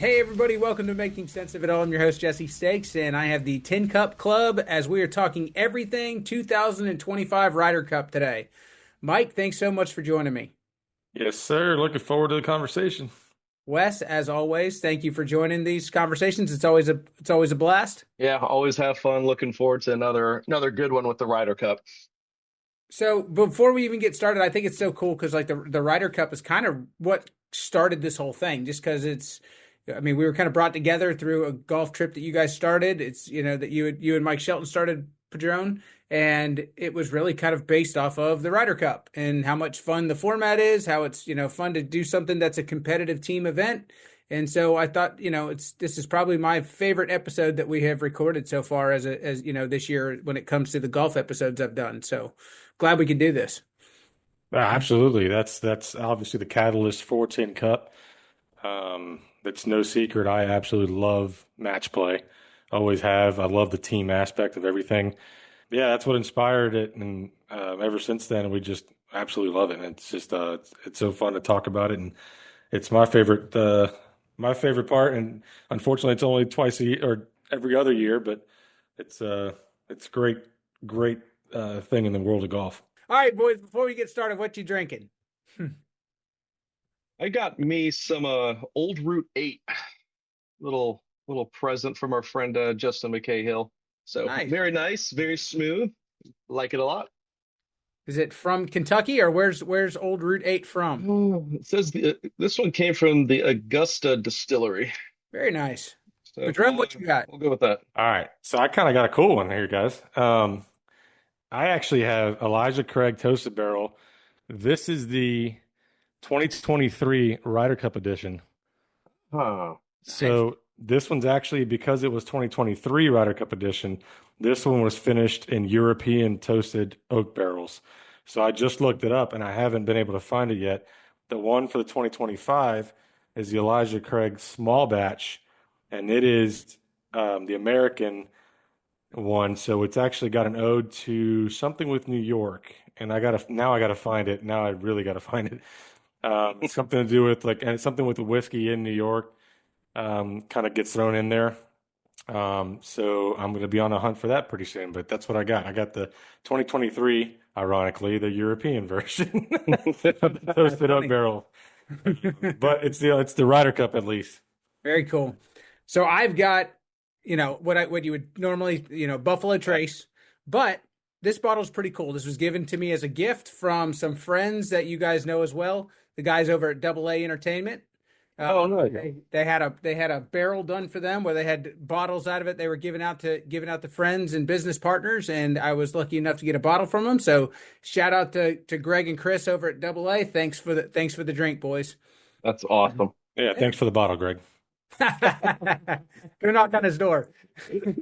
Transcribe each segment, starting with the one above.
Hey everybody, welcome to Making Sense of It All. I'm your host Jesse Stakes, and I have the Tin Cup Club as we are talking everything 2025 Ryder Cup today. Mike, thanks so much for joining me. Yes, sir. Looking forward to the conversation. Wes, as always, thank you for joining these conversations. It's always a blast. Yeah, always have fun. Looking forward to another good one with the Ryder Cup. So before we even get started, I think it's so cool because like the Ryder Cup is kind of what started this whole thing. Just because we were kind of brought together through a golf trip that you guys started. It's that you and Mike Shelton started Padron, and it was really kind of based off of the Ryder Cup and how much fun the format is, how it's fun to do something that's a competitive team event. And so I thought, this is probably my favorite episode that we have recorded so far as this year when it comes to the golf episodes I've done. So glad we could do this. Absolutely. That's obviously the catalyst for Tin Cup. It's no secret. I absolutely love match play. Always have. I love the team aspect of everything. Yeah, that's what inspired it, and ever since then, we just absolutely love it. And it's just it's so fun to talk about it, and it's my favorite part. And unfortunately, it's only twice a year or every other year, but it's great thing in the world of golf. All right, boys, before we get started, what you drinking? I got me some Old Route 8, little present from our friend Justin McCahill. So Nice. very nice, very smooth. Like it a lot. Is it from Kentucky or where's Old Route 8 from? Oh, it says this one came from the Augusta Distillery. Very nice. So Patron, what you got? we'll go with that. All right, so I kind of got a cool one here, guys. I actually have Elijah Craig Toasted Barrel. This is the 2023 Ryder Cup edition. Huh. Nice. So this one's actually, because it was 2023 Ryder Cup edition, this one was finished in European toasted oak barrels. So I just looked it up and I haven't been able to find it yet. The one for the 2025 is the Elijah Craig small batch, and it is the American one. So it's actually got an ode to something with New York. And I gotta find it. Now I really gotta find it. It's something to do with and it's something with the whiskey in New York. Kind of gets thrown in there. So I'm going to be on a hunt for that pretty soon, but that's what I got. I got the 2023, ironically, the European version of the toasted oak Funny. barrel, but it's the Ryder Cup at least. Very cool. So I've got, what you would normally, Buffalo Trace, but this bottle's pretty cool. This was given to me as a gift from some friends that you guys know as well, the guys over at Double A Entertainment. Oh, nice. They had a barrel done for them where they had bottles out of it. They were giving out to friends and business partners, and I was lucky enough to get a bottle from them. So shout out to Greg and Chris over at Double A. Thanks for the drink, boys. That's awesome. Yeah, thanks for the bottle, Greg. Go knock on his door.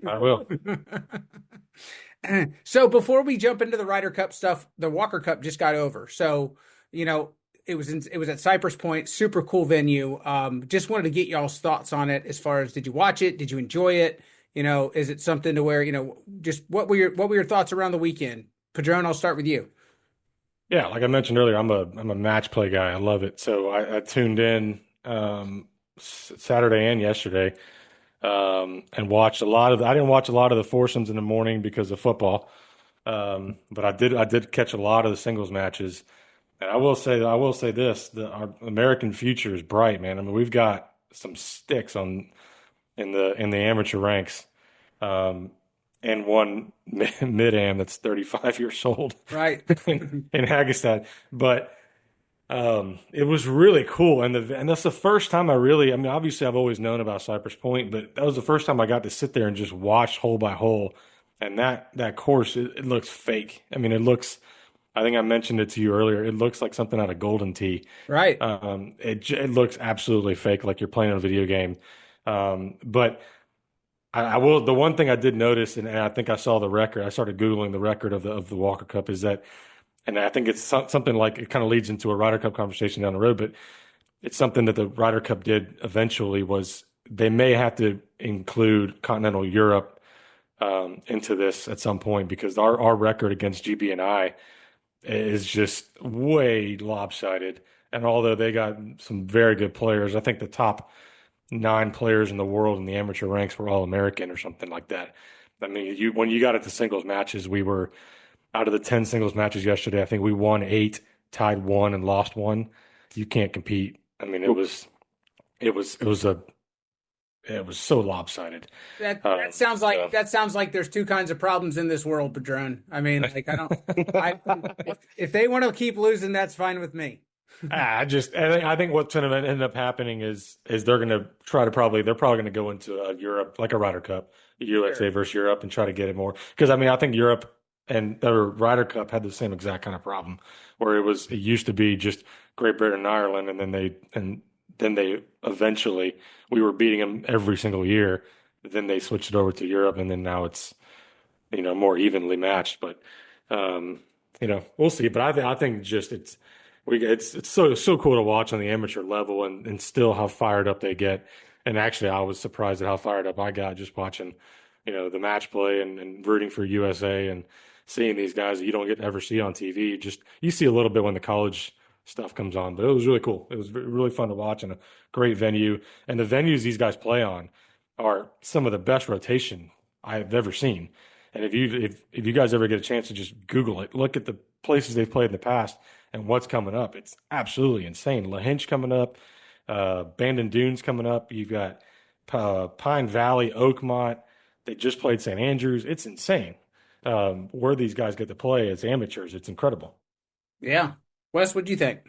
I will. So before we jump into the Ryder Cup stuff, the Walker Cup just got over. So, it was at Cypress Point, super cool venue. Just wanted to get y'all's thoughts on it as far as, did you watch it? Did you enjoy it? Is it something to where, just what were your thoughts around the weekend? Padron, I'll start with you. Yeah, like I mentioned earlier, I'm a match play guy. I love it. So I tuned in Saturday and yesterday, and watched a lot of. I didn't watch a lot of the foursomes in the morning because of football, but I did catch a lot of the singles matches. And I will say this: our American future is bright, man. I mean, we've got some sticks in the amateur ranks, and one mid-am that's 35 years old Right. in Hagestad. But it was really cool, and that's the first time I mean, obviously I've always known about Cypress Point, but that was the first time I got to sit there and just watch hole by hole. And that course, it looks fake. I mean, it looks. I think I mentioned it to you earlier. It looks like something out of Golden Tee. Right. It looks absolutely fake, like you're playing a video game. But I will. The one thing I did notice, and I think I saw the record. I started Googling the record of the Walker Cup. Is that, and I think it's something like, it kind of leads into a Ryder Cup conversation down the road. But it's something that the Ryder Cup did eventually, was they may have to include continental Europe into this at some point, because our record against GB and I is just way lopsided. And although they got some very good players, I think the top 9 players in the world in the amateur ranks were all American or something like that. I mean, when you got at the singles matches, we were out of the 10 singles matches yesterday. I think we won 8, tied 1, and lost 1. You can't compete. I mean, it was it was a it was so lopsided. That sounds like there's two kinds of problems in this world, Padron. I mean, like I if they want to keep losing, that's fine with me. I think what's going to end up happening is they're going to try to they're probably going to go into Europe, like a Ryder Cup, USA Sure. versus Europe, and try to get it more. Because I mean, I think Europe and the Ryder Cup had the same exact kind of problem, where it used to be just Great Britain and Ireland, and then they eventually, we were beating them every single year. Then they switched it over to Europe, and then now it's more evenly matched. But we'll see. But I think just it's so cool to watch on the amateur level, and still how fired up they get. And actually, I was surprised at how fired up I got just watching the match play and rooting for USA and seeing these guys that you don't get to ever see on TV. Just you see a little bit when the college stuff comes on, but it was really cool. It was really fun to watch, and a great venue. And the venues these guys play on are some of the best rotation I've ever seen. And if you guys ever get a chance to just Google it, look at the places they've played in the past and what's coming up. It's absolutely insane. Lahinch coming up, Bandon Dunes coming up. You've got Pine Valley, Oakmont. They just played St. Andrews. It's insane where these guys get to play as amateurs. It's incredible. Yeah. Wes, what do you think?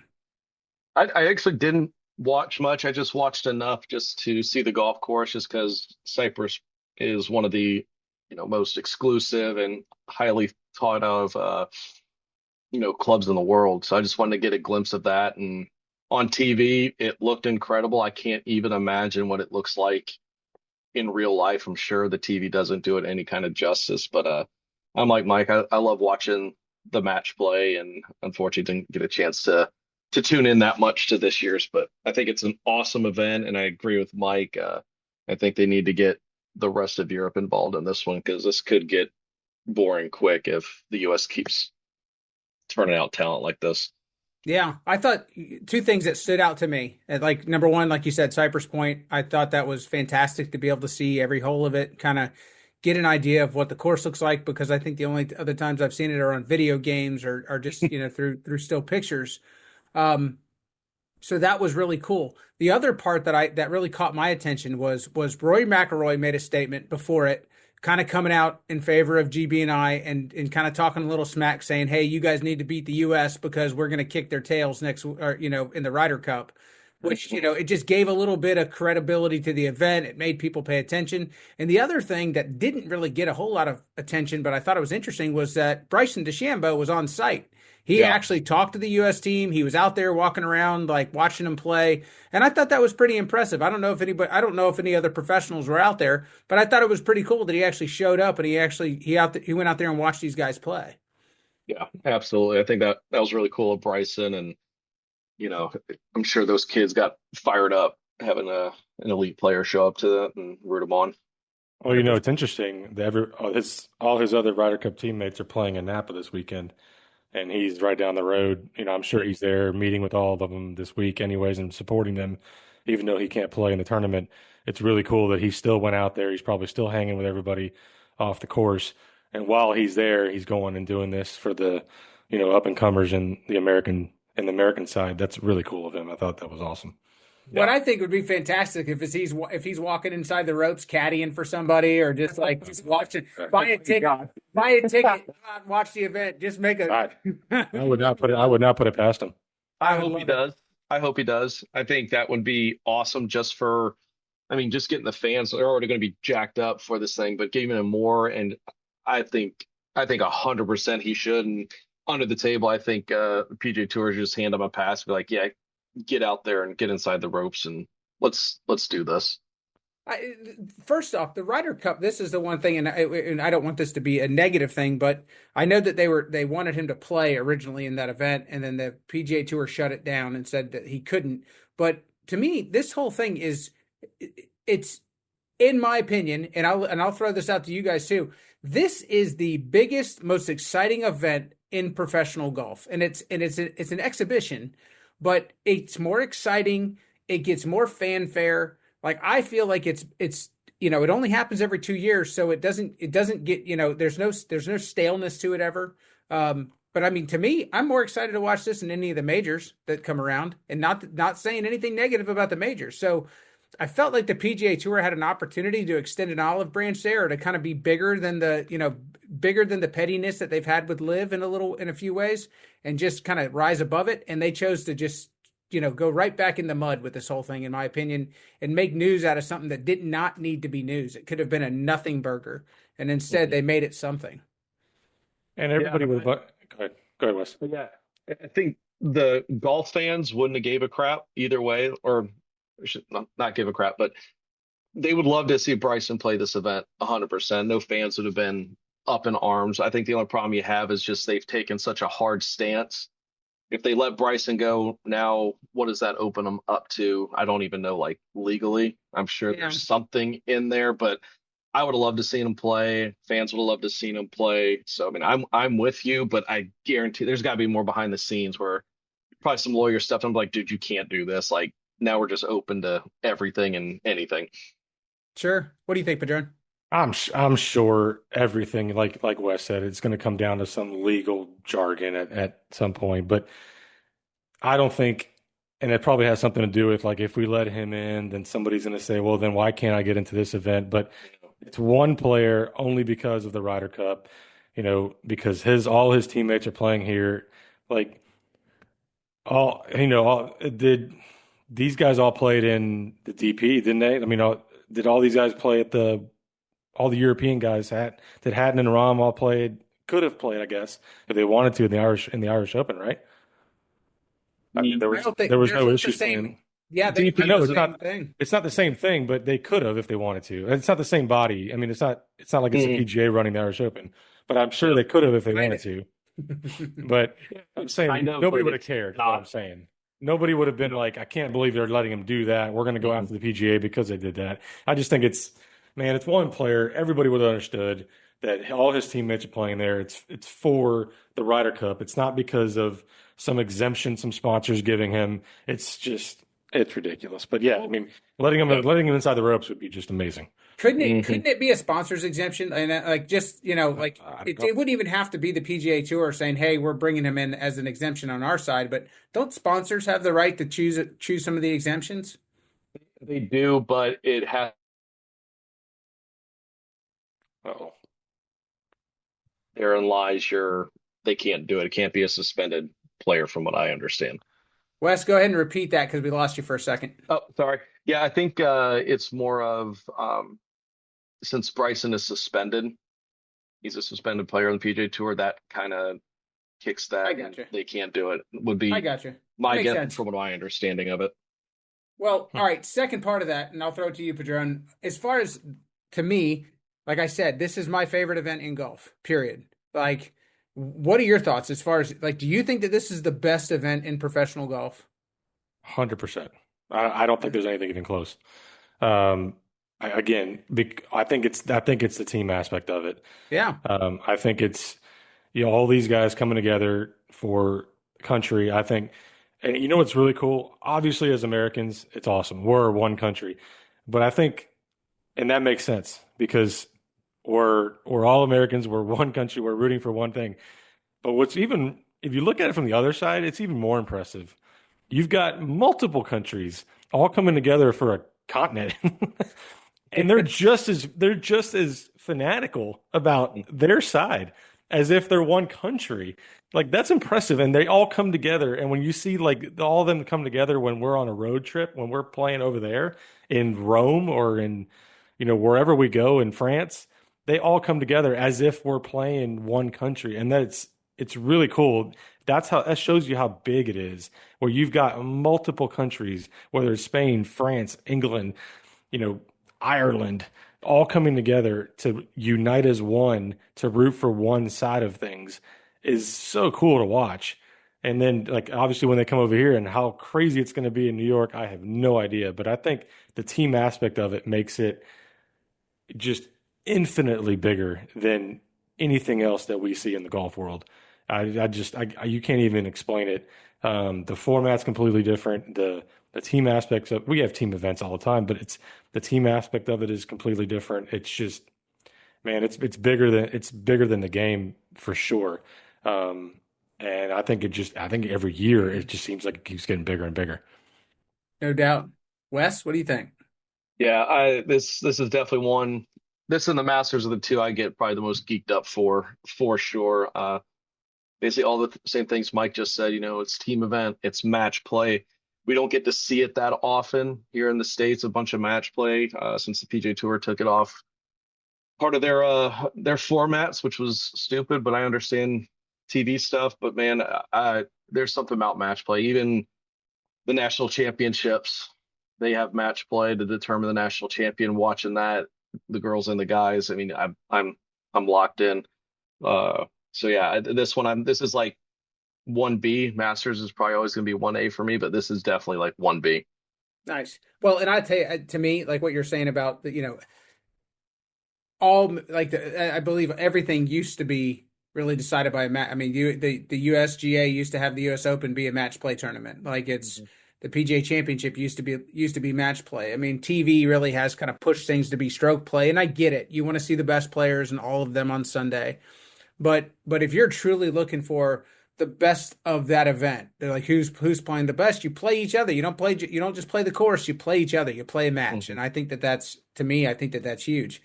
I actually didn't watch much. I just watched enough just to see the golf course, just because Cyprus is one of the most exclusive and highly thought of clubs in the world. So I just wanted to get a glimpse of that. And on TV, it looked incredible. I can't even imagine what it looks like in real life. I'm sure the TV doesn't do it any kind of justice, but I'm like Mike. I love watching the match play, and unfortunately didn't get a chance to tune in that much to this year's. But I think it's an awesome event, and I agree with Mike. I think they need to get the rest of Europe involved in this one, because this could get boring quick if the U.S. keeps turning out talent like this. Yeah, I thought two things that stood out to me. Like number one, like you said, Cypress Point. I thought that was fantastic to be able to see every hole of it, kind of get an idea of what the course looks like. Because I think the only other times I've seen it are on video games or just through still pictures. So that was really cool. The other part that really caught my attention was Rory McIlroy made a statement before it, kind of coming out in favor of GB&I and kind of talking a little smack, saying, "Hey, you guys need to beat the U.S. because we're going to kick their tails next, or in the Ryder Cup." Which it just gave a little bit of credibility to the event. It made people pay attention. And the other thing that didn't really get a whole lot of attention, but I thought it was interesting, was that Bryson DeChambeau was on site. He Yeah. actually talked to the U.S. team. He was out there walking around, like watching them play, and I thought that was pretty impressive. I don't know if any other professionals were out there, but I thought it was pretty cool that he actually showed up and he went out there and watched these guys play. Yeah, absolutely. I think that was really cool of Bryson, and I'm sure those kids got fired up having an elite player show up to that and root them on. Well, it's interesting that all his other Ryder Cup teammates are playing in Napa this weekend, and he's right down the road. I'm sure he's there meeting with all of them this week, anyways, and supporting them, even though he can't play in the tournament. It's really cool that he still went out there. He's probably still hanging with everybody off the course, and while he's there, he's going and doing this for the, up and comers in the American side. That's really cool of him. I thought that was awesome. What Yeah. I think would be fantastic if he's walking inside the ropes, caddying for somebody, or just watching, buy a ticket, go out and watch the event. Just make a. I would not put it past him. I I would hope he love it. does. I hope he does. I think that would be awesome just for, I mean, just getting the fans. They're already going to be jacked up for this thing, but giving him more. And I think, I think 100% he should. And under the table, I think PJ Tour just hand him a pass, be like, yeah, get out there and get inside the ropes, and let's do this. I, First off, the Ryder Cup. This is the one thing, and I don't want this to be a negative thing, but I know that they wanted him to play originally in that event, and then the PGA Tour shut it down and said that he couldn't. But to me, this whole thing it's in my opinion, and I'll throw this out to you guys too. This is the biggest, most exciting event in professional golf, and it's an exhibition, but it's more exciting. It gets more fanfare. like I feel like it's it only happens every 2 years, so it doesn't get there's no staleness to it ever. But I mean, to me, I'm more excited to watch this than any of the majors that come around, and not saying anything negative about the majors. So I felt like the PGA Tour had an opportunity to extend an olive branch there, or to kind of be bigger than the pettiness that they've had with Live in a few ways, and just kind of rise above it. And they chose to just go right back in the mud with this whole thing, in my opinion, and make news out of something that did not need to be news. It could have been a nothing burger, and instead they made it something. And Yeah, everybody would. Go ahead, Wes. but yeah, I think the golf fans wouldn't have gave a crap either way, or I should not give a crap, but they would love to see Bryson play this event 100%. No fans would have been up in arms. I think the only problem you have is just they've taken such a hard stance. If they let Bryson go now, what does that open them up to? I don't even know, like legally. I'm sure Yeah. there's something in there, but I would have loved to see him play. Fans would have loved to see him play. So I mean, I'm with you, but I guarantee there's got to be more behind the scenes where probably some lawyer stuff. I'm like, dude, you can't do this. Like now we're just open to everything and anything. Sure. What do you think, Padron? I'm sure everything, like Wes said, it's going to come down to some legal jargon at some point. But I don't think, and it probably has something to do with like if we let him in, then somebody's going to say, well, then why can't I get into this event? But it's one player only because of the Ryder Cup, because all his teammates are playing here. Like did these guys all played in the DP, didn't they? I mean, did all these guys play at all the European guys that Hatton and Rahm all could have played, I guess, if they wanted to in the Irish Open, right? I mean, Mm, I don't think there was there's no not the issues same. playing. Yeah, they DP played No, the it's same not. thing. It's not the same thing, but they could have if they wanted to. And it's not the same body. I mean, it's not. It's not like it's the mm, PGA running the Irish Open, but I'm sure yep. they could have if they Right. wanted to. But I'm saying Kind of, nobody but would have it's cared. Is what I'm not. saying. Nobody would have been like, I can't believe they're letting him do that. We're going to go Mm-mm. after the PGA because they did that. I just think man, it's one player. Everybody would have understood that all his teammates are playing there. It's for the Ryder Cup. It's not because of some exemption some sponsors giving him. It's ridiculous. But yeah, I mean, letting him inside the ropes would be just amazing. Couldn't it Hmm. couldn't it be a sponsors exemption? And like just like I don't it, know. it wouldn't even have to be the PGA Tour saying, "Hey, we're bringing him in as an exemption on our side." But don't sponsors have the right to choose some of the exemptions? They do, but it has Uh-oh. therein lies they can't do it. It can't be a suspended player from what I understand. Wes, go ahead and repeat that because we lost you for a second. Oh, sorry. Yeah, I think it's more of since Bryson is suspended, he's a suspended player on the PGA Tour. That kind of kicks I that, and gotcha. they can't do it. Would I be gotcha. my Makes guess sense. from what my understanding of it. Well, Hmm. all right. Second part of that, and I'll throw it to you, Padron. As far as to me, like I said, this is my favorite event in golf. Period. Like, what are your thoughts as far as like? Do you think that this is the best event in professional golf? 100%. I don't think there's anything even close. Um, I think it's the team aspect of it. Yeah. I think it's all these guys coming together for the country. I think, and what's really cool? Obviously, as Americans, it's awesome. We're one country, but I think, and that makes sense because we're all Americans. We're one country. We're rooting for one thing. But if you look at it from the other side, it's even more impressive. You've got multiple countries all coming together for a continent. And they're just as fanatical about their side as if they're one country. Like that's impressive. And they all come together. And when you see like all of them come together when we're on a road trip, when we're playing over there in Rome or in, wherever we go in France, they all come together as if we're playing one country. And it's really cool. That shows you how big it is, where you've got multiple countries, whether it's Spain, France, England, you know, Ireland, all coming together to unite as one to root for one side of things is so cool to watch. And then, like, obviously, when they come over here and how crazy it's going to be in New York, I have no idea. But I think the team aspect of it makes it just infinitely bigger than anything else that we see in the golf world. You can't even explain it. The format's completely different. the team aspects of, we have team events all the time, but it's the team aspect of it is completely different. It's just, man, it's bigger than the game for sure. Um, and I think every year it just seems like it keeps getting bigger and bigger. No doubt. Wes, what do you think? Yeah, this is definitely one. This and the Masters are the two I get probably the most geeked up for sure. Basically all the same things Mike just said. It's team event, it's match play. We don't get to see it that often here in the States. A bunch of match play since the PJ Tour took it off part of their formats, which was stupid. But I understand TV stuff. But man, there's something about match play. Even the national championships, they have match play to determine the national champion. Watching that, the girls and the guys. I mean, I'm locked in. So yeah, this is like 1B. Masters is probably always going to be 1A for me, but this is definitely like 1B. Nice. Well, and I tell you, to me, like what you're saying about the, all like I believe everything used to be really decided by a match. I mean, the USGA used to have the US Open be a match play tournament. Like it's the PGA Championship used to be match play. I mean, TV really has kind of pushed things to be stroke play, and I get it. You want to see the best players and all of them on Sunday. But if you're truly looking for the best of that event, they're like who's playing the best. You play each other. You don't just play the course. You play each other. You play a match, and Mhm. I think that's to me. I think that's huge.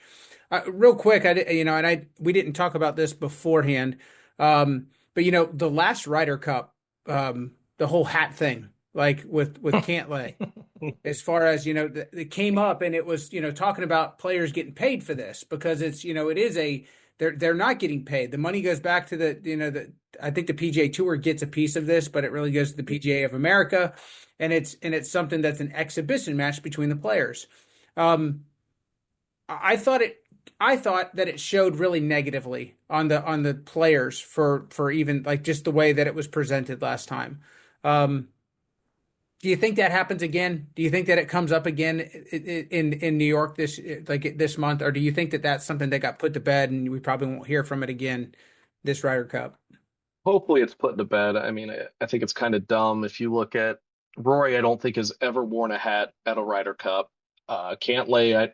Real quick, we didn't talk about this beforehand, but the last Ryder Cup, the whole hat thing, like with Cantlay, as far as it came up and it was talking about players getting paid for this because it's it is a they're not getting paid. The money goes back to the I think the PGA Tour gets a piece of this, but it really goes to the PGA of America, and it's something that's an exhibition match between the players. Um, I thought that it showed really negatively on the players for even like just the way that it was presented last time. Um, do you think that happens again? Do you think that it comes up again in New York this month, or do you think that that's something that got put to bed and we probably won't hear from it again this Ryder Cup? Hopefully it's put to bed. I mean, I think it's kind of dumb. If you look at Rory, I don't think has ever worn a hat at a Ryder Cup. Cantlay,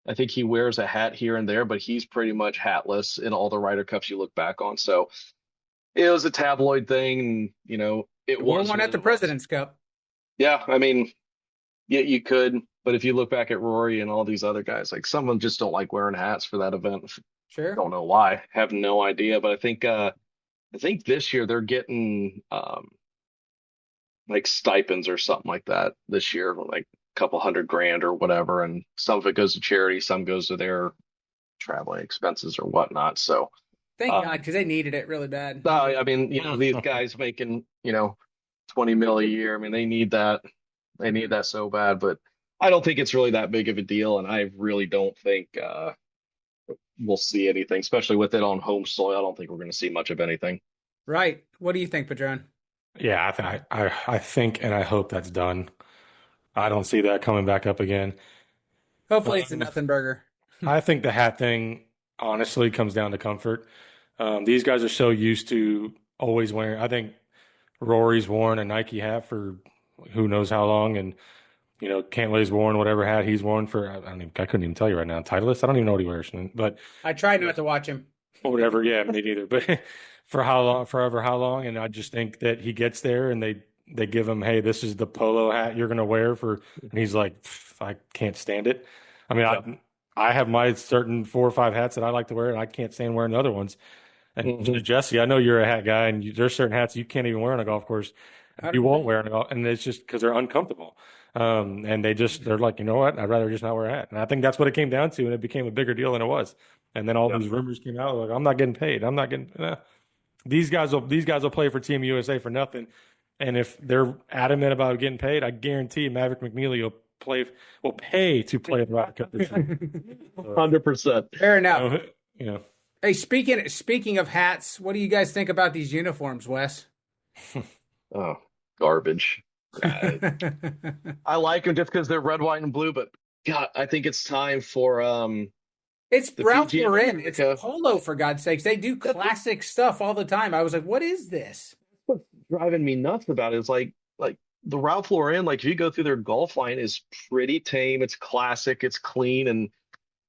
I think he wears a hat here and there, but he's pretty much hatless in all the Ryder Cups you look back on. So it was a tabloid thing, and it It won was one what at the it was. President's Cup. Yeah, I mean, yeah, you could, but if you look back at Rory and all these other guys, like some of them just don't like wearing hats for that event. Sure. Don't know why, have no idea. But I think this year they're getting like stipends or something like that this year, like a couple hundred grand or whatever, and some of it goes to charity, some goes to their traveling expenses or whatnot. So, Thank God, um, because they needed it really bad. I mean, these guys making 20 mil a year. I mean, they need that. They need that so bad, but I don't think it's really that big of a deal, and I really don't think we'll see anything, especially with it on home soil. I don't think we're going to see much of anything. Right. What do you think, Padron? Yeah, I think and I hope that's done. I don't see that coming back up again. Hopefully it's a Um, nothing burger. I think the hat thing honestly comes down to comfort. These guys are so used to always wearing. I think Rory's worn a Nike hat for who knows how long, and Cantlay's worn whatever hat he's worn for. I couldn't even tell you right now. Titleist. I don't even know what he wears, but I tried not to watch him. or whatever. Yeah, me neither. But for how long, forever, how long? And I just think that he gets there and they give him, hey, this is the polo hat you're gonna wear for, and he's like, I can't stand it. I mean, Yep. I have my certain 4 or 5 hats that I like to wear, and I can't stand wearing the other ones. And Hmm. Jesse, I know you're a hat guy, and there's certain hats you can't even wear on a golf course. You won't 100%. wear on a golf, and it's just because they're uncomfortable. And they're like, you know what? I'd rather just not wear a hat. And I think that's what it came down to, and it became a bigger deal than it was. And then all Yep. these rumors came out, like, I'm not getting paid. I'm not getting. These guys will play for Team USA for nothing. And if they're adamant about getting paid, I guarantee Maverick McNeely will pay to play the Ryder Cup this year. So, 100%. Fair you enough. know, you know, Hey, speaking of hats, what do you guys think about these uniforms, Wes? Oh, garbage. Uh, I like them just because they're red, white, and blue, but God, I think it's time for It's the Ralph PGA of Lauren. It's America. polo, for God's sakes. They do That's classic stuff all the time. I was like, what is this? what's driving me nuts about it is like the Ralph Lauren, like if you go through their golf line, is pretty tame. It's classic. It's clean, and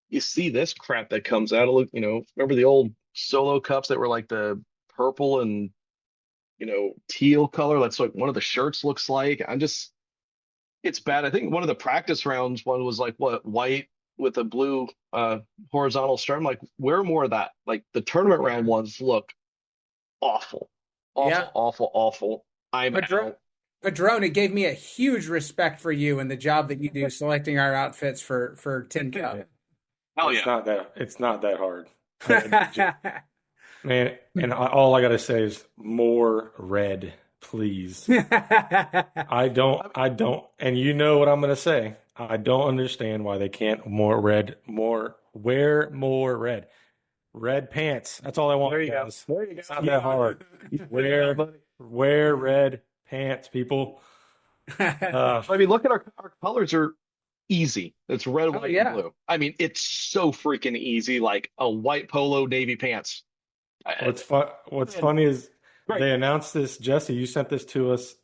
you see this crap that comes out. Look, remember the old Solo cups that were like the purple and teal color? That's like one of the shirts looks like. It's bad. I think one of the practice rounds one was like what white with a blue horizontal stripe. I'm like, wear more of that. Like the tournament round ones look awful, Yeah. awful, awful, awful. I'm Padron, out. Padron, it gave me a huge respect for you and the job that you do selecting our outfits for Tin Yeah. Cup. Hell It's yeah. not that hard. Man, and all I gotta say is more red, please. I don't, and you know what I'm gonna say. I don't understand why they can't wear more red. Red pants. That's all I There want, you go. guys. There you It's go. not that hard. Good enough, Wear, buddy. wear red pants, people. Uh, I mean, look at our colors are easy. It's red, Oh white, and yeah. blue. I mean, it's so freaking easy, like a white polo, navy pants. what's Man, funny is great. they announced this. Jesse, you sent this to us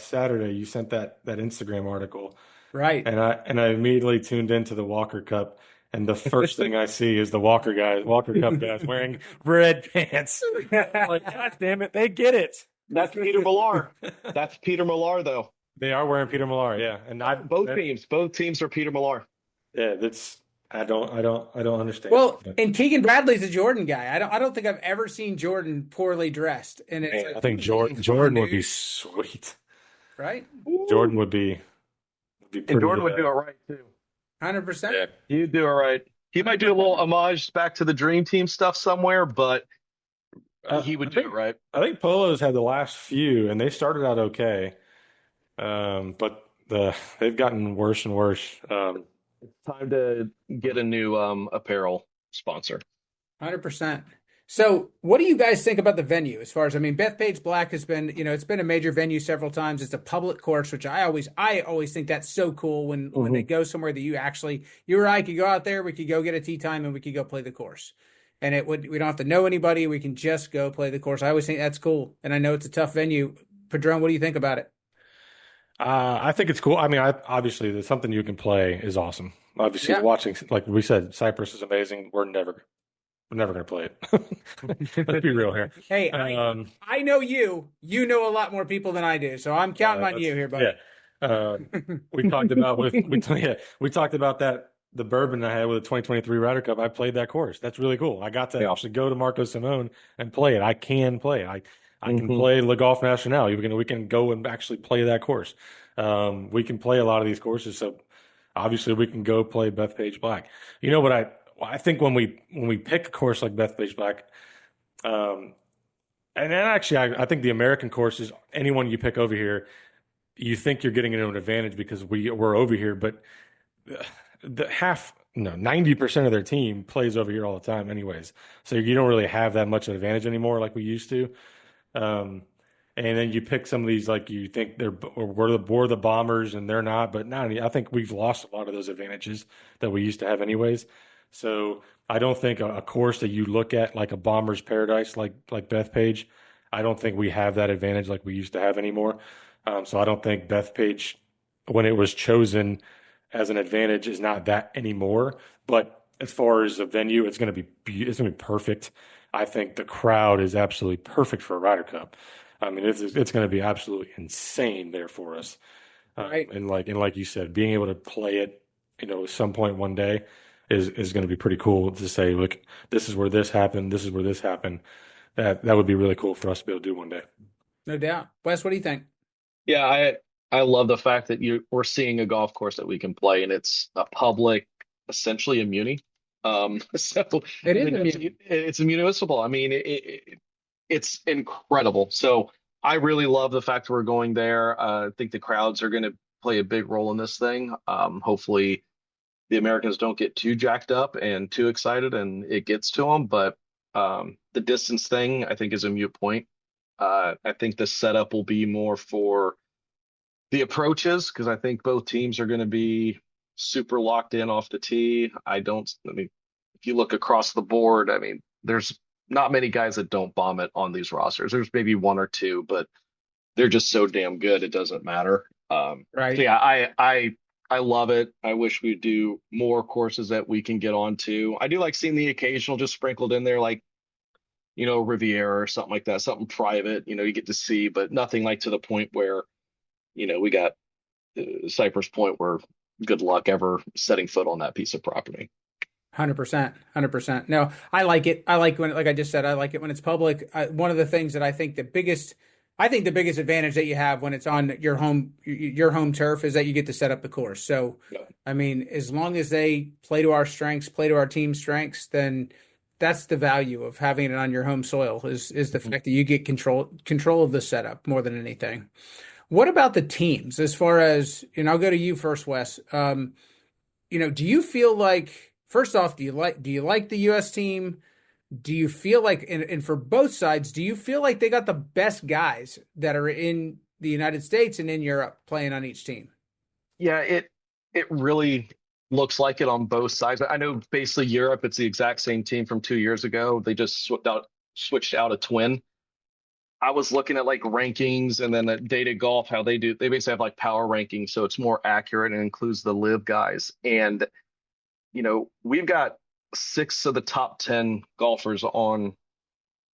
Saturday. You sent that Instagram article. Right. And I immediately tuned into the Walker Cup, and the first thing I see is the Walker Cup guys wearing red pants. I'm like, God damn it, they get it. That's Peter Millar. That's Peter Millar, though. They are wearing Peter Millar, yeah. And Both teams are Peter Millar. yeah, that's I don't understand. Well, But and Keegan Bradley's a Jordan guy. I don't think I've ever seen Jordan poorly dressed. And it's man, like, I think come on, Jordan would be dude. sweet. Right? Jordan would be And pretty. Jordan would do it right too. 100%. Yeah. He'd do it right. He might do a little homage back to the Dream Team stuff somewhere, but he I would do it think right. Polos had the last few, and they started out okay. But they've gotten worse and worse. It's time to get a new apparel sponsor. 100%. So, what do you guys think about the venue as far as, I mean, Bethpage Black has been, it's been a major venue several times. It's a public course, which I always think that's so cool when they Hmm. go somewhere that you or I could go out there, we could go get a tee time and we could go play the course. And we don't have to know anybody. We can just go play the course. I always think that's cool. And I know it's a tough venue. Padron, what do you think about it? I think it's cool. I mean, obviously, there's something you can play is awesome. Obviously, Yeah. watching, like we said, Cyprus is amazing. We're never going to play it. Let's be real here. Hey, I know you. You know a lot more people than I do, so I'm counting on you That's here, yeah. buddy. We talked about we talked about that the bourbon I had with the 2023 Ryder Cup. I played that course. That's really cool. I got to Yeah. actually go to Marco Simone and play it. I can play it. I can Hmm. play Le Golf National. We can go and actually play that course. We can play a lot of these courses. So obviously we can go play Bethpage Black. You know what I think when we pick a course like Bethpage Black, um, and then actually I think the American courses, anyone you pick over here, you think you're getting into an advantage because we're over here, but the half, no, 90% of their team plays over here all the time anyways. So you don't really have that much of an advantage anymore like we used to. Um, and then you pick some of these like you think we're the bombers and they're not, but not. I think we've lost a lot of those advantages that we used to have anyways. So I don't think a course that you look at like a bomber's paradise like Bethpage, I don't think we have that advantage like we used to have anymore. So I don't think Bethpage, when it was chosen as an advantage, is not that anymore. But as far as a venue, it's gonna be perfect. I think the crowd is absolutely perfect for a Ryder Cup. I mean, it's going to be absolutely insane there for us. Right. And like you said, being able to play it, at some point one day is going to be pretty cool to say, look, this is where this happened. This is where this happened. That would be really cool for us to be able to do one day. No doubt. Wes, what do you think? Yeah, I love the fact that we're seeing a golf course that we can play, and it's a public, essentially a muni. So It I is think immune. it's a municipal. I mean, it's incredible. So I really love the fact we're going there. I think the crowds are going to play a big role in this thing. Hopefully, the Americans don't get too jacked up and too excited, and it gets to them. But the distance thing, I think, is a moot point. I think the setup will be more for the approaches because I think both teams are going to be super locked in off the tee. I mean, if you look across the board, I mean, there's not many guys that don't bomb it on these rosters. There's maybe one or two, but they're just so damn good. It doesn't matter. So Right. yeah, I love it. I wish we do more courses that we can get onto. I do like seeing the occasional just sprinkled in there, like Riviera or something like that, something private. You get to see, but nothing like to the point where we got Cypress Point where good luck ever setting foot on that piece of property. 100%, 100%. No, I like it. I like when, like I just said, I like it when it's public. One of the things that I think the biggest advantage that you have when it's on your home turf is that you get to set up the course. So, Yeah. I mean, as long as they play to our strengths, play to our team's strengths, then that's the value of having it on your home soil is the Mhm. fact that you get control of the setup more than anything. What about the teams as far as, and I'll go to you first, Wes. Do you feel like first off, do you like the US team? Do you feel like and for both sides, do you feel like they got the best guys that are in the United States and in Europe playing on each team? Yeah, it really looks like it on both sides. I know basically Europe, it's the exact same team from 2 years ago. They just switched out a twin. I was looking at like rankings and then at Data Golf, how they do. They basically have like power rankings, so it's more accurate and includes the live guys. And we've got six of the top 10 golfers on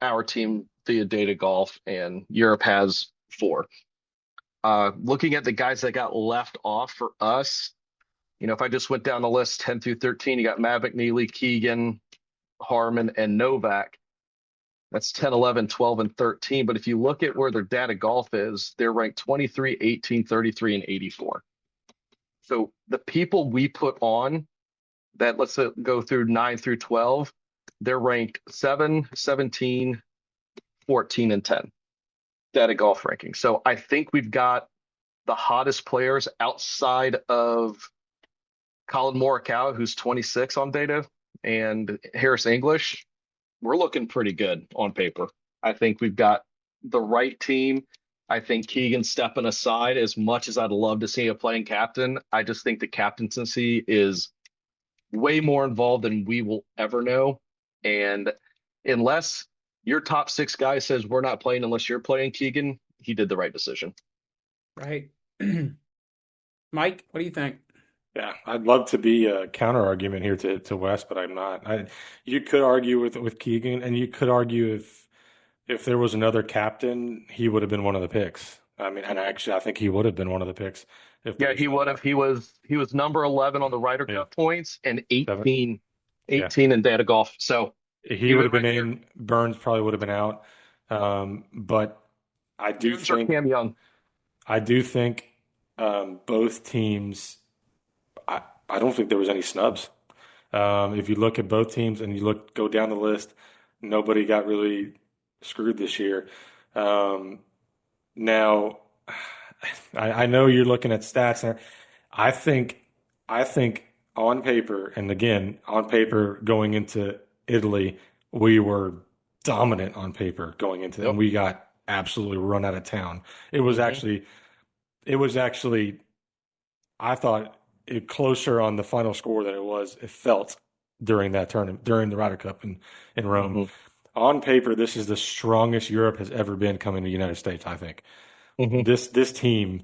our team via Data Golf, and Europe has four. Looking at the guys that got left off for us, if I just went down the list 10 through 13, you got Matt McNeely, Keegan, Harmon, and Novak. That's 10, 11, 12, and 13. But if you look at where their data golf is, they're ranked 23, 18, 33, and 84. So the people we put on that, let's go through 9 through 12, they're ranked 7, 17, 14, and 10 data golf ranking. So I think we've got the hottest players outside of Colin Morikawa, who's 26 on data, and Harris English. We're looking pretty good on paper. I think we've got the right team. I think Keegan's stepping aside as much as I'd love to see a playing captain. I just think the captaincy is way more involved than we will ever know. And unless your top six guys says we're not playing unless you're playing, Keegan, he did the right decision. Right. Mike, what do you think? Yeah, I'd love to be a counter argument here to Wes, but I'm not. You could argue with Keegan, and you could argue if there was another captain, he would have been one of the picks. I mean, and actually, I think he would have been one of the picks if there Yeah, was he would have. He was number 11 on the Ryder yeah, Cup points and seven, 18, yeah. 18 in data golf. So He he would was have been right there. in. Burns probably would have been out. But I do Burns or think Cam Young. I do think both teams. I don't think there was any snubs. If you look at both teams and you go down the list, nobody got really screwed this year. Um, Now, I know you're looking at stats, and I think on paper, and again on paper going into Italy, we were dominant on paper going into, and Yep. we got absolutely run out of town. It was Hmm. actually, it was actually, I thought it closer on the final score than it felt during that tournament, during the Ryder Cup in Rome. Hmm. On paper, this is the strongest Europe has ever been coming to the United States, I think. Hmm. This team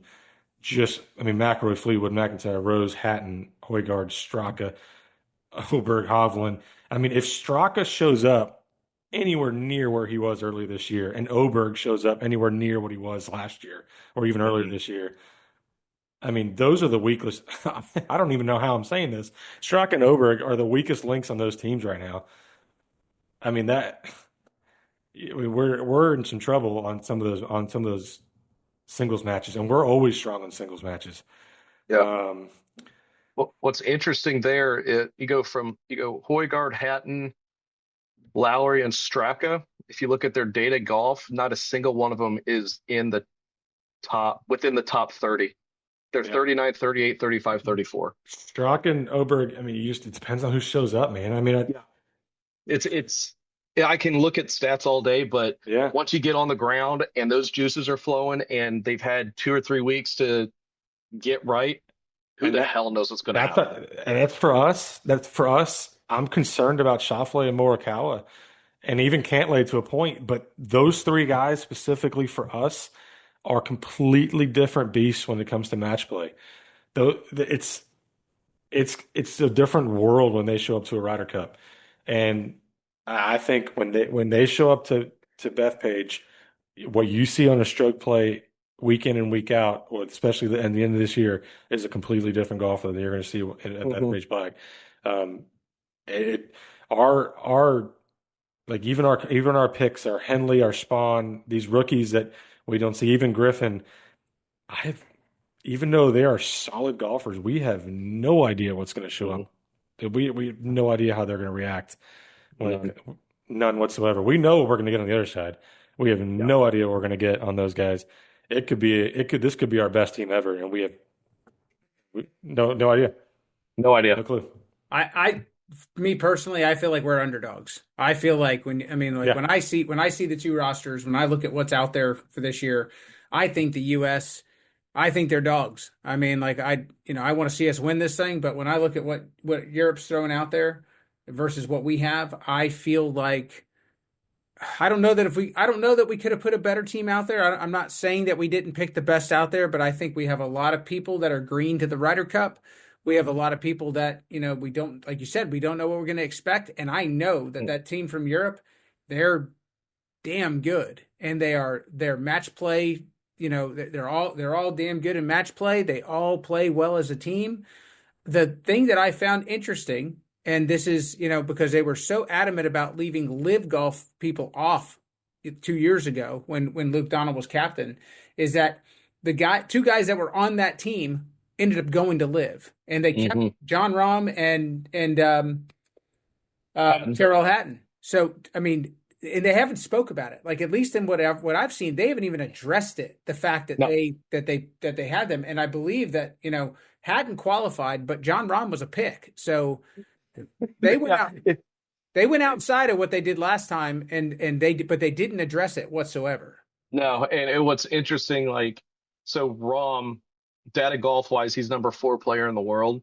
I mean, McIlroy, Fleetwood, McIntyre, Rose, Hatton, Højgaard, Straka, Oberg, Hovland. I mean, if Straka shows up anywhere near where he was earlier this year, and Oberg shows up anywhere near what he was last year, or even earlier Hmm. this year, I mean, those are the weakest. I don't even know how I'm saying this. Straka and Oberg are the weakest links on those teams right now. I mean that we're in some trouble on some of those singles matches, and we're always strong in singles matches. Yeah. Um, What's interesting there, you go Højgaard, Hatton, Lowry, and Straka. If you look at their data golf, not a single one of them is within the top 30. They're yeah, 39, 38, 35, 34. Straka, Oberg. I mean, it depends on who shows up, man. I mean, Yeah. It's yeah, I can look at stats all day, but yeah, once you get on the ground and those juices are flowing and they've had 2 or 3 weeks to get right, who and the hell knows what's going to happen? that's for us. That's for us. I'm concerned about Schauffele and Morikawa, and even Cantlay to a point. But those three guys specifically for us are completely different beasts when it comes to match play. Though it's a different world when they show up to a Ryder Cup, and I think when they show up to Bethpage, what you see on a stroke play week in and week out, or especially at the end of this year, is a completely different golfer than you're going to see at Hmm. Bethpage Black. Um, it our like even our picks, our Henley, our Spawn, these rookies that we don't see, even Griffin. I Even though they are solid golfers, we have no idea what's going to show Hmm. up. We have no idea how they're going to react. None. When None whatsoever. We know what we're going to get on the other side. We have Yeah. no idea what we're going to get on those guys. This could be our best team ever, and no idea, No idea. no clue. I me personally, I feel like we're underdogs. I feel like Yeah, when I see the two rosters, when I look at what's out there for this year, I think the US, I think they're dogs. I mean, like I want to see us win this thing, but when I look at what Europe's throwing out there versus what we have, I feel like I don't know that we could have put a better team out there. I'm not saying that we didn't pick the best out there, but I think we have a lot of people that are green to the Ryder Cup. We have a lot of people that, we don't, like you said, we don't know what we're going to expect. And I know that that team from Europe, they're damn good, and they're match play. They're all damn good in match play. They all play well as a team. The thing that I found interesting, and this is, because they were so adamant about leaving live golf people off 2 years ago when Luke Donald was captain, is that two guys that were on that team ended up going to live, and they kept Hmm. John Rahm and Patton. Terrell Hatton. So I mean, and they haven't spoke about it. Like, at least in what I've seen, they haven't even addressed it. The fact that No. they had them, and I believe that Hatton qualified, but John Rahm was a pick. So they went Yeah. out. They went outside of what they did last time, but they didn't address it whatsoever. No. And what's interesting, like, so Rom, data golf wise, he's number 4 player in the world.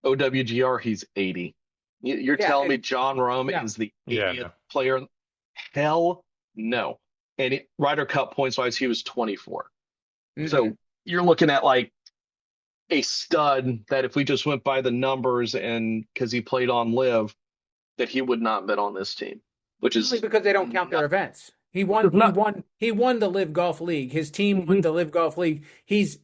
OWGR, he's 80. You're Yeah, telling me John Rahm yeah, is the yeah, 80th no. player? Hell no. And Ryder Cup points wise, he was 24. mm-mm. So you're looking at like a stud that if we just went by the numbers and because he played on live, that he would not bet on this team, which Only is because they don't count their not, events. He which won. is He not. won. He won the Live Golf League. His team won Mhm. the Live Golf League. He's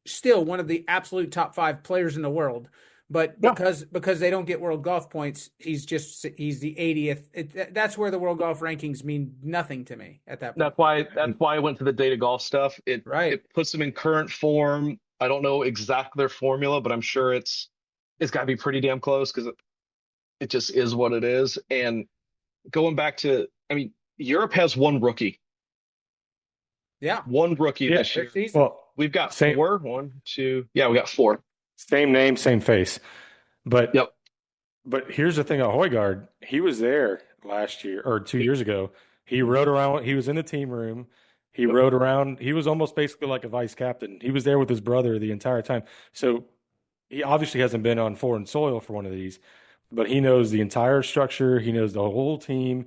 still one of the absolute top 5 players in the world. But Yeah. because they don't get world golf points, he's the 80th. That's where the world golf rankings mean nothing to me at that point. That's why I went to the data golf stuff. It Right. it puts them in current form. I don't know exactly their formula, but I'm sure it's got to be pretty damn close because it just is what it is. And going back to, I mean, Europe has Yeah. one rookie Yeah. this Their year. season. We've got Same four. One, two. Yeah, we got four. same name, same face. But Yep. But here's the thing on Højgaard. He was there last year or 2 years ago. He rode around. He was in the team room. He Yep. rode around. He was almost basically like a vice captain. He was there with his brother the entire time. So he obviously hasn't been on foreign soil for one of these, but he knows the entire structure. He knows the whole team.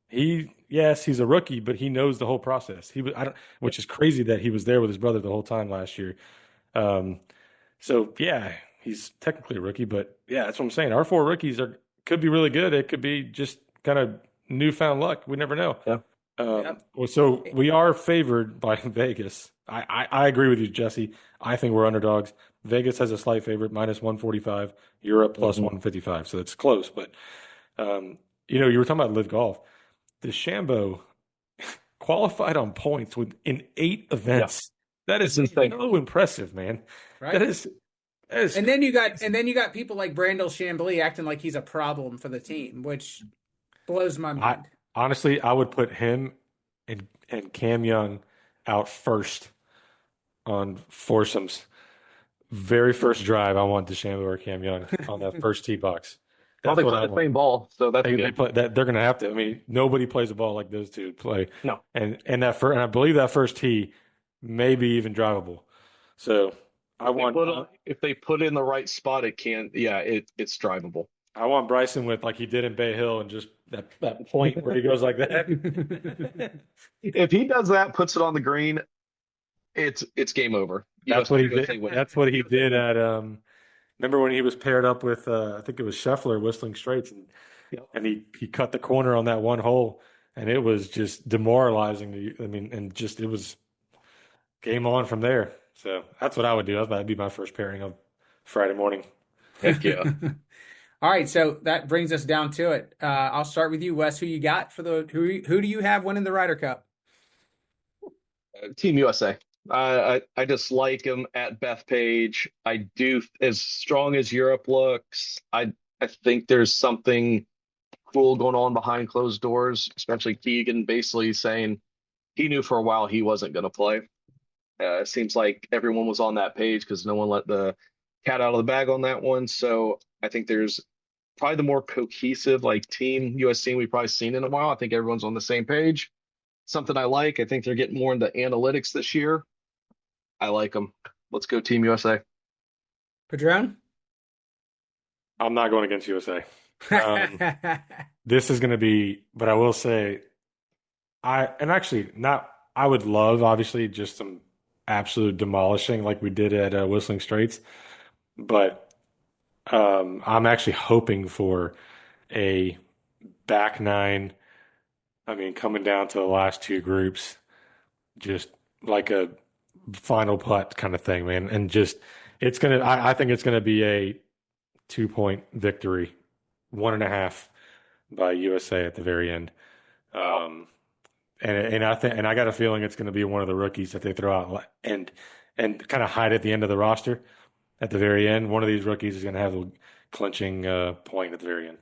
Yes, he's a rookie, but he knows the whole process. Which is crazy that he was there with his brother the whole time last year. Um, so yeah, he's technically a rookie, but yeah, that's what I'm saying. Our four rookies could be really good. It could be just kind of newfound luck. We never know. Yeah. Yep. Well, so we are favored by Vegas. I agree with you, Jesse. I think we're underdogs. Vegas has a slight favorite, minus 145. Europe plus Mhm. 155. So it's close. But you were talking about live golf. DeChambeau qualified on points in 8 Yeah. events. That It's is insane. so impressive, man. Right. That is And then you got people like Brandel Chambly acting like he's a problem for the team, which blows my mind. Honestly, I would put him and Cam Young out first on foursomes. Very first drive, I want DeChambeau or Cam Young on that first tee box. Well, That's they what play I the want. same ball, so that's They good. play that they're going to have to. I mean, nobody plays a ball like those two play. No. And I believe that first tee may be even drivable. So If they put it in the right spot, it can. Yeah, it's drivable. I want Bryson with like he did in Bay Hill and just that point where he goes like that. If he does that, puts it on the green, it's game over. That's what he USA did. win. That's what he did at remember when he was paired up with I think it was Scheffler Whistling Straits Yep. and he cut the corner on that one hole and it was just demoralizing. I mean, and just it was game on from there. So that's what I would do. That'd be my first pairing of Friday morning. Heck yeah. All right, so that brings us down to it. I'll start with you, Wes. Who you got for the who do you have winning the Ryder Cup? Team USA. I just like him at Bethpage. I do as strong as Europe looks. I think there's something cool going on behind closed doors, especially Keegan basically saying he knew for a while he wasn't going to play. It seems like everyone was on that page because no one let the cat out of the bag on that one. So I think there's probably the more cohesive like team US team we've probably seen in a while. I think everyone's on the same page. Something I like. I think they're getting more into analytics this year. I like them. Let's go Team USA. Padron? I'm not going against USA. This is going to be, but I will say, I would love, obviously, just some absolute demolishing like we did at Whistling Straits, but I'm actually hoping for a back nine. I mean, coming down to the last two groups, just like a final putt kind of thing, man. And just, I think it's gonna be a 2 point victory, 1.5 by USA at the very end. Um, and I got a feeling it's going to be one of the rookies that they throw out and kind of hide at the end of the roster at the very end. One of these rookies is going to have the clinching point at the very end.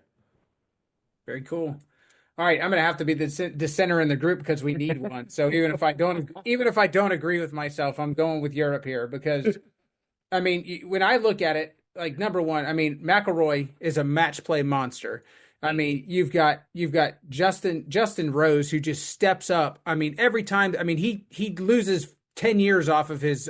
Very cool. All right, I'm gonna have to be the center in the group because we need one. So even if I don't agree with myself, I'm going with Europe here because I mean, when I look at it, like number one, I mean, McIlroy is a match play monster. I mean, you've got Justin Rose who just steps up. I mean, every time. I mean, he loses 10 years off of his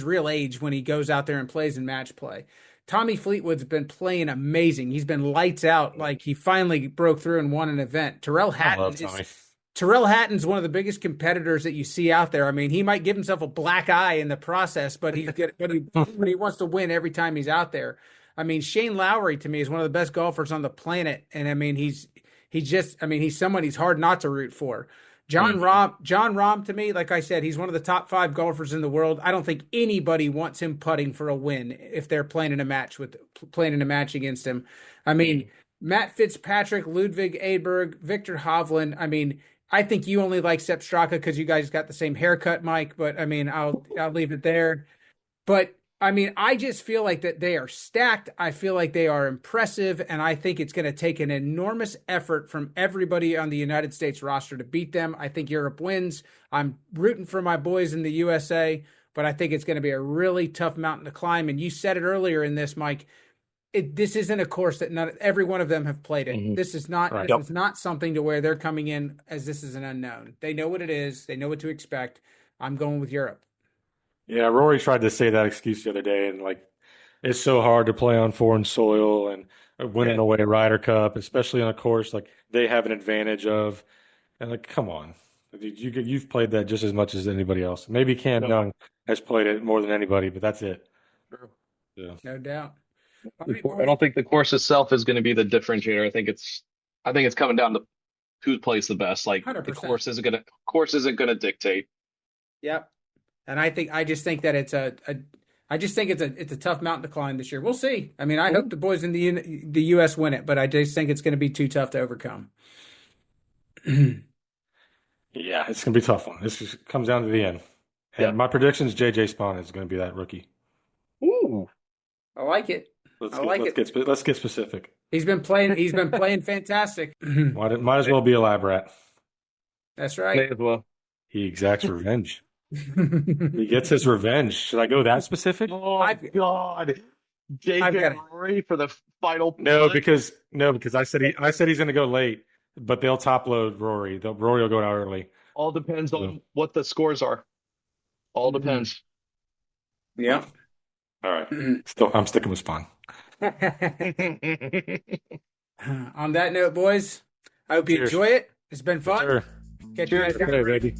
real age when he goes out there and plays in match play. Tommy Fleetwood's been playing amazing. He's been lights out. Like he finally broke through and won an event. I love Tommy. Tyrrell Hatton's one of the biggest competitors that you see out there. I mean, he might give himself a black eye in the process, but he wants to win every time he's out there. I mean, Shane Lowry to me is one of the best golfers on the planet, and I mean, he's someone he's hard not to root for. John Rahm to me, like I said, he's one of the top 5 golfers in the world. I don't think anybody wants him putting for a win if they're playing in a match against him. I mean, Matt Fitzpatrick, Ludwig Aberg, Victor Hovland. I mean, I think you only like Sepp Straka because you guys got the same haircut, Mike. But I mean, I'll leave it there. But I mean, I just feel like that they are stacked. I feel like they are impressive, and I think it's going to take an enormous effort from everybody on the United States roster to beat them. I think Europe wins. I'm rooting for my boys in the USA, but I think it's going to be a really tough mountain to climb. And you said it earlier in this, Mike. This isn't a course that not every one of them have played it. Mhm. This is not Right. this is not something to where they're coming in as this is an unknown. They know what it is. They know what to expect. I'm going with Europe. Yeah, Rory tried to say that excuse the other day, and like it's so hard to play on foreign soil and winning away a Ryder Cup, especially on a course like they have an advantage of. And like, come on, you've played that just as much as anybody else. Maybe Cam Young has played it more than anybody, but that's it. True. Yeah. No doubt. All right, I don't think the course itself is going to be the differentiator. I think it's coming down to who plays the best. Like the 100%. course isn't gonna dictate. Yep. And I just think that it's a tough mountain to climb this year. We'll see. I mean, I hope the boys in the US win it, but I just think it's going to be too tough to overcome. Yeah, it's gonna be a tough one. This just comes down to the end. And Yeah. my prediction is JJ Spawn is going to be that rookie. Ooh. I like it. Let's get specific. He's been playing fantastic. Might as well be a lab rat. That's May right. as well. He exacts revenge. He gets his revenge. Should I go that specific? Oh I've- God. I've JJ got it. Rory for the final No, putt. because I said he's going to go late, but they'll top load Rory. Rory will go out early. All depends on what the scores are. All Mhm. depends. Yeah. All right. Still, I'm sticking with Spawn. On that note, boys, I hope you Cheers. enjoy it. It's been fun. Sure. Catch you guys Okay, baby.